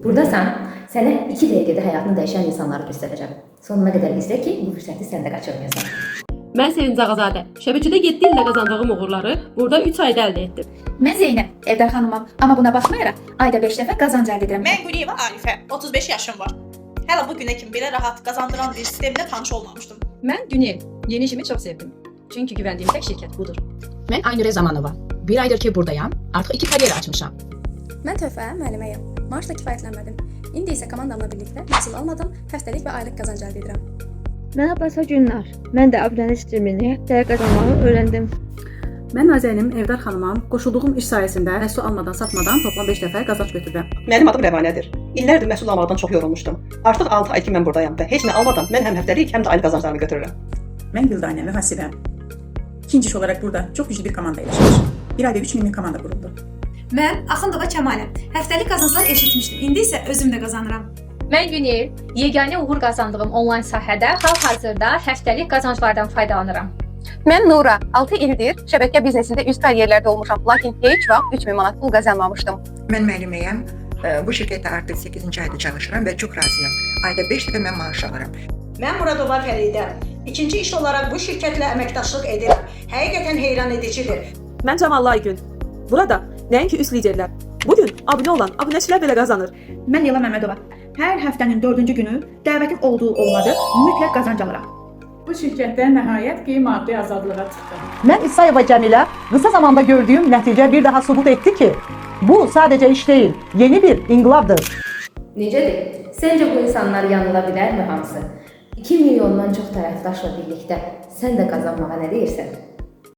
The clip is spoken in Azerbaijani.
Buradasan, sənə 2 dəqiqədə həyatını dəyişən insanları göstərəcəm. Sonuna qədər izlə ki, bu fürsəti sən də qaçırmayasan. Mən Sevinc Ağazadə. Şəbəkədə 7 ildə qazandığım uğurları burada 3 ayda əldə etdim. Mən Zeynəb, evdar xanımam. Amma buna baxmayaraq ayda 5 dəfə qazanc əldə edirəm. Mən Quliyeva Arifə, 35 yaşım var. Hələ bu günə kimi belə rahat qazandıran bir sistemlə tanış olmamışdım. Mən Günel, yeni işimi çok sevdim. Çünkü güvendiğim tek şirket budur. Ben Aynure Zamanova. Bir aydır ki buradayım. Artık 2 kariyer açmışam. Mən Töhfə müəlliməyəm. Maaşla kifayətlənmədim. İndi isə komandamla birlikdə məhsul almadan həftəlik və aylıq qazanc əldə edirəm. Mən Abbasa Günlar. Mən də abunəlik sistemini həftəyə qazanmağı öyrəndim. Mən Azəlim, evdar xanımam. Qoşulduğum iş sayəsində məhsul almadan, satmadan toplam 5 dəfə qazanc götürürəm. Mənim adım Rəvanədir. İllərdir məhsul almaqdan çox yorulmuşdum. Artıq 6 ay ki mən buradayam və heç nə almadan mən həm həftəlik, həm də aylıq qazanclarımı götürürəm. Mən Güldanə mühasibəm. İkinci iş olarak burada çok güçlü bir komanda ile çalışıyorum. Bir ayda 3000'lik komanda kuruldu. Mən Axundova Kəmaləm. Həftəlik qazanclar eşitmişdim. İndi isə özüm də qazanıram. Mən Günel, yeganə uğur qazandığım onlayn sahədə hal-hazırda həftəlik qazanclardan faydalanıram. Mən Nura, 6 ildir şəbəkə biznesində üst kariyerlərdə olmuşam, lakin heç vaxt 3000 manat pul qazanmamışdım. Mən müəlliməyəm. Bu şirkətdə artıq 8-ci ayda çalışıram və çox razıyam. Ayda 5 dəfə mən maaş alıram. Mən Muradova Fəridə. İkinci iş olaraq bu şirkətlə əməkdaşlıq edirəm. Həqiqətən heyran edicidir. Mən Cəmal Aygün. Burada nəinki üst liderlər, bugün abunə olan abunəçilər belə qazanır. Mən Leyla Məmmədova. Hər həftənin 4-cü günü dəvətim olduğu olmadı, mütləq qazanc alıram. Bu şirkətdə nəhayət ki, maddi azadlığa çıxdım. Mən İsayeva Cəmilə qısa zamanda gördüyüm nəticə bir daha sübut etdi ki, bu sadəcə iş deyil, yeni bir inqilabdır. Necədir? Səncə bu insanlar yanıla bilərmi hamısı? 2 milyondan çox tərəfdaşla birlikdə sən də qazanmağa nə deyirsən?